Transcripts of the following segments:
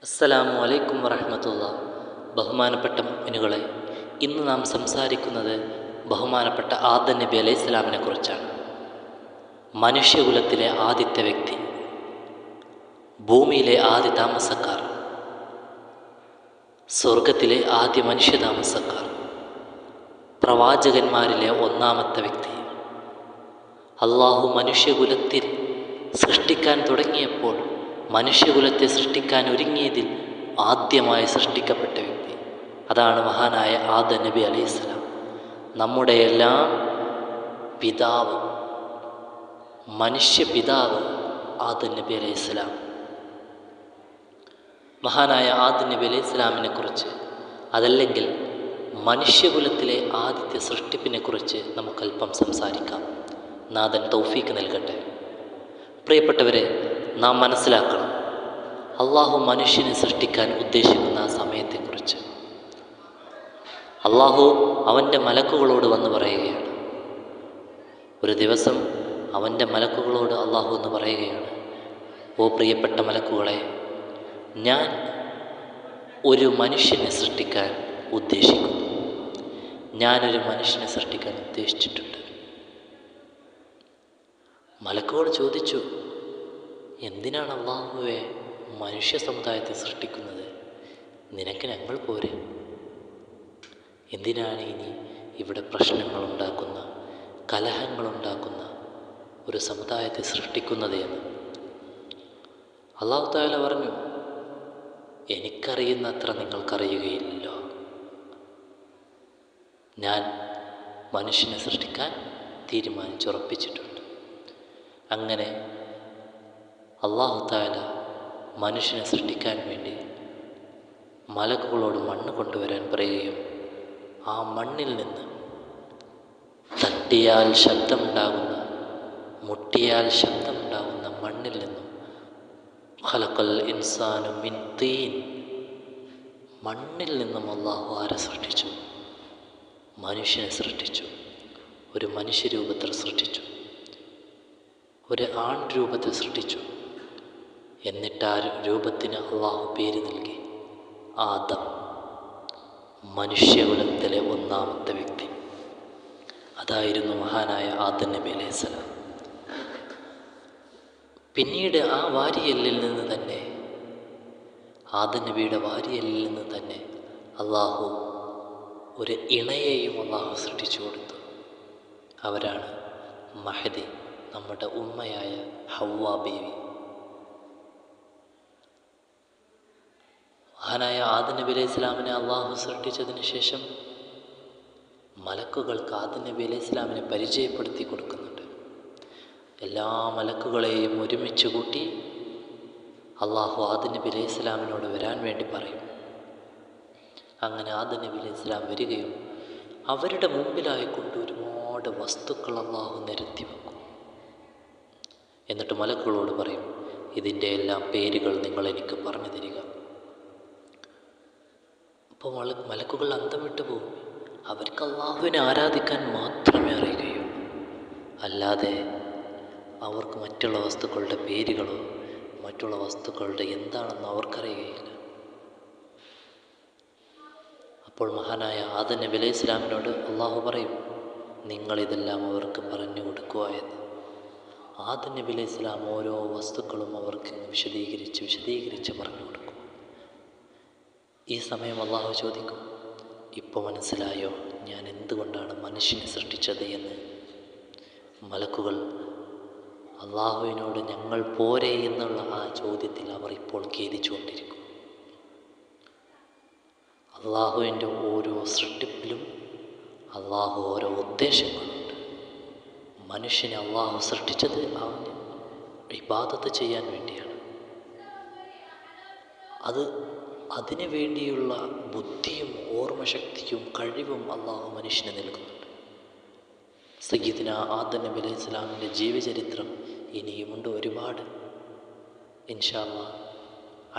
അസ്സലാമു അലൈക്കും വറഹ്മത്തുള്ളാ. ബഹുമാനപ്പെട്ട മുഅ്മിനുകളെ, ഇന്ന് നാം സംസാരിക്കുന്നത് ബഹുമാനപ്പെട്ട ആദം നബി അലൈഹി സ്വലാമിനെ കുറിച്ചാണ്. മനുഷ്യകുലത്തിലെ ആദ്യത്തെ വ്യക്തി, ഭൂമിയിലെ ആദ്യ താമസക്കാർ, സ്വർഗത്തിലെ ആദ്യ മനുഷ്യ താമസക്കാർ, പ്രവാചകന്മാരിലെ ഒന്നാമത്തെ വ്യക്തി. അള്ളാഹു മനുഷ്യകുലത്തിൽ സൃഷ്ടിക്കാൻ തുടങ്ങിയപ്പോൾ മനുഷ്യകുലത്തെ സൃഷ്ടിക്കാൻ ഒരുങ്ങിയതിൽ ആദ്യമായി സൃഷ്ടിക്കപ്പെട്ട വ്യക്തി, അതാണ് മഹാനായ ആദം നബി അലൈഹിസ്സലാം. നമ്മുടെ എല്ലാം പിതാവ്, മനുഷ്യ പിതാവ് ആദം നബി അലൈഹിസ്സലാം. മഹാനായ ആദം നബി അലൈഹിസ്സലാമിനെ കുറിച്ച്, അതല്ലെങ്കിൽ മനുഷ്യകുലത്തിലെ ആദ്യത്തെ സൃഷ്ടിപ്പിനെ കുറിച്ച് നമുക്കല്പം സംസാരിക്കാം. നാഥൻ തൗഫീക്ക് നൽകട്ടെ. പ്രിയപ്പെട്ടവരെ, നാം മനസ്സിലാക്കണം അള്ളാഹു മനുഷ്യനെ സൃഷ്ടിക്കാൻ ഉദ്ദേശിക്കുന്ന ആ സമയത്തെക്കുറിച്ച്. അള്ളാഹു അവൻ്റെ മലക്കുകളോട് വന്ന് പറയുകയാണ്. ഒരു ദിവസം അവൻ്റെ മലക്കുകളോട് അള്ളാഹു എന്ന് പറയുകയാണ്, ഓ പ്രിയപ്പെട്ട മലക്കുകളെ, ഞാൻ ഒരു മനുഷ്യനെ സൃഷ്ടിക്കാൻ ഉദ്ദേശിക്കുന്നു. ഞാനൊരു മനുഷ്യനെ സൃഷ്ടിക്കാൻ ഉദ്ദേശിച്ചിട്ടുണ്ട്. മലക്കുകൾ ചോദിച്ചു, എന്തിനാണ് അള്ളാഹുവെ മനുഷ്യ സമുദായത്തെ സൃഷ്ടിക്കുന്നത്? നിനക്ക് ഞങ്ങൾ പോരെ? എന്തിനാണ് ഇനി ഇവിടെ പ്രശ്നങ്ങളുണ്ടാക്കുന്ന, കലഹങ്ങളുണ്ടാക്കുന്ന ഒരു സമുദായത്തെ സൃഷ്ടിക്കുന്നത് എന്ന്? അള്ളാഹു തആല പറഞ്ഞു, എനിക്കറിയുന്ന അത്ര നിങ്ങൾക്കറിയുകയില്ലല്ലോ. ഞാൻ മനുഷ്യനെ സൃഷ്ടിക്കാൻ തീരുമാനിച്ചുറപ്പിച്ചിട്ടുണ്ട്. അങ്ങനെ അല്ലാഹു തആല മനുഷ്യനെ സൃഷ്ടിക്കാൻ വേണ്ടി മലക്കുകളോട് മണ്ണ് കൊണ്ടുവരാൻ പറയുകയും ആ മണ്ണിൽ നിന്ന് തട്ടിയാൽ ശബ്ദമുണ്ടാകുന്ന, മുട്ടിയാൽ ശബ്ദമുണ്ടാകുന്ന മണ്ണിൽ നിന്നും ഖലഖൽ ഇൻസാന മിൻ തീൻ, മണ്ണിൽ നിന്നും അല്ലാഹു ആരെ സൃഷ്ടിച്ചു? മനുഷ്യനെ സൃഷ്ടിച്ചു. ഒരു മനുഷ്യരൂപത്തിൽ സൃഷ്ടിച്ചു, ഒരു ആൺ രൂപത്തിൽ സൃഷ്ടിച്ചു. എന്നിട്ട് ആ രൂപത്തിന് അള്ളാഹു പേര് നൽകി ആദം, മനുഷ്യകുലത്തിലെ ഒന്നാമത്തെ വ്യക്തി. അതായിരുന്നു മഹാനായ ആദം നബി അലൈഹിസ്സലാം. പിന്നീട് ആ വാരിയെല്ലിൽ നിന്ന് തന്നെ, ആദം നബിയുടെ വാരിയെല്ലിൽ നിന്ന് തന്നെ അള്ളാഹു ഒരു ഇണയെയും അള്ളാഹു സൃഷ്ടിച്ചു കൊടുത്തു. അവരാണ് മഹദി, നമ്മുടെ ഉമ്മയായ ഹവ്വാ ബീവി. മഹാനായ ആദം നബി അലൈഹി സ്വലാമിനെ അള്ളാഹു സൃഷ്ടിച്ചതിന് ശേഷം മലക്കുകൾക്ക് ആദം നബി അലൈഹി സ്വലാമിനെ പരിചയപ്പെടുത്തി കൊടുക്കുന്നുണ്ട്. എല്ലാ മലക്കുകളെയും ഒരുമിച്ച് കൂട്ടി അള്ളാഹു ആദം നബി അലൈഹി സ്വലാമിനോട് വരാൻ വേണ്ടി പറയും. അങ്ങനെ ആദം നബി അലൈഹി സ്വലാം വരികയും അവരുടെ മുമ്പിലായിക്കൊണ്ട് ഒരുപാട് വസ്തുക്കൾ അള്ളാഹു നിരത്തി വെക്കും. എന്നിട്ട് മലക്കുകളോട് പറയും, ഇതിൻ്റെ എല്ലാം പേരുകൾ നിങ്ങൾ എനിക്ക് പറഞ്ഞു തരിക. അപ്പോൾ മലക്കുകൾ അന്തം വിട്ടു പോകും. അവർക്ക് അള്ളാഹുവിനെ ആരാധിക്കാൻ മാത്രമേ അറിയുകയുള്ളൂ, അല്ലാതെ അവർക്ക് മറ്റുള്ള വസ്തുക്കളുടെ പേരുകളോ മറ്റുള്ള വസ്തുക്കളുടെ എന്താണെന്ന് അവർക്കറിയുകയില്ല. അപ്പോൾ മഹാനായ ആദം നബി അലൈഹി സ്വലാമിനോട് അള്ളാഹു പറയും, നിങ്ങളിതെല്ലാം അവർക്ക് പറഞ്ഞു കൊടുക്കുക എന്ന്. ആദം നബി അലൈഹി സ്വലാം ഓരോ വസ്തുക്കളും അവർക്ക് വിശദീകരിച്ച് പറഞ്ഞു കൊടുക്കും. ഈ സമയം അള്ളാഹു ചോദിക്കും, ഇപ്പോൾ മനസ്സിലായോ ഞാൻ എന്തുകൊണ്ടാണ് മനുഷ്യനെ സൃഷ്ടിച്ചത് എന്ന്? മലക്കുകൾ അള്ളാഹുവിനോട് ഞങ്ങൾ പോരെ എന്നുള്ള ആ ചോദ്യത്തിൽ അവർ ഇപ്പോൾ ഖേദിച്ചുകൊണ്ടിരിക്കും. അള്ളാഹുവിൻ്റെ ഓരോ സൃഷ്ടിപ്പിലും അള്ളാഹു ഓരോ ഉദ്ദേശങ്ങളുണ്ട്. മനുഷ്യനെ അള്ളാഹു സൃഷ്ടിച്ചത് അവന് ഇബാദത്ത് ചെയ്യാൻ വേണ്ടിയാണ്. അതിനു വേണ്ടിയുള്ള ബുദ്ധിയും ഓർമ്മശക്തിയും കഴിവും അള്ളാഹു മനുഷ്യന് നൽകുന്നുണ്ട്. സയ്യിദ്ന ആദം നബി അലൈഹി സ്വലാമിൻ്റെ ജീവചരിത്രം ഇനിയുമുണ്ട് ഒരുപാട്. ഇൻഷാ അല്ലാഹ്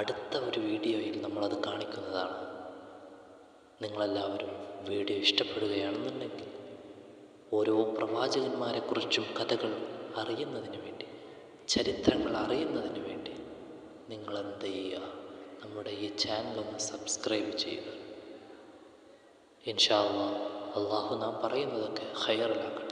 അടുത്ത ഒരു വീഡിയോയിൽ നമ്മളത് കാണിക്കുന്നതാണ്. നിങ്ങളെല്ലാവരും വീഡിയോ ഇഷ്ടപ്പെടുകയാണെന്നുണ്ടെങ്കിൽ ഓരോ പ്രവാചകന്മാരെക്കുറിച്ചും കഥകൾ അറിയുന്നതിന് വേണ്ടി, ചരിത്രങ്ങൾ അറിയുന്നതിന് വേണ്ടി നിങ്ങൾ എന്ത് ചെയ്യുക, നമ്മുടെ ഈ ചാനലൊന്ന് സബ്സ്ക്രൈബ് ചെയ്യുക. ഇൻഷാ അല്ലാഹ്, അള്ളാഹു നാം പറയുന്നതൊക്കെ ഖൈറിലാക്കട്ടെ.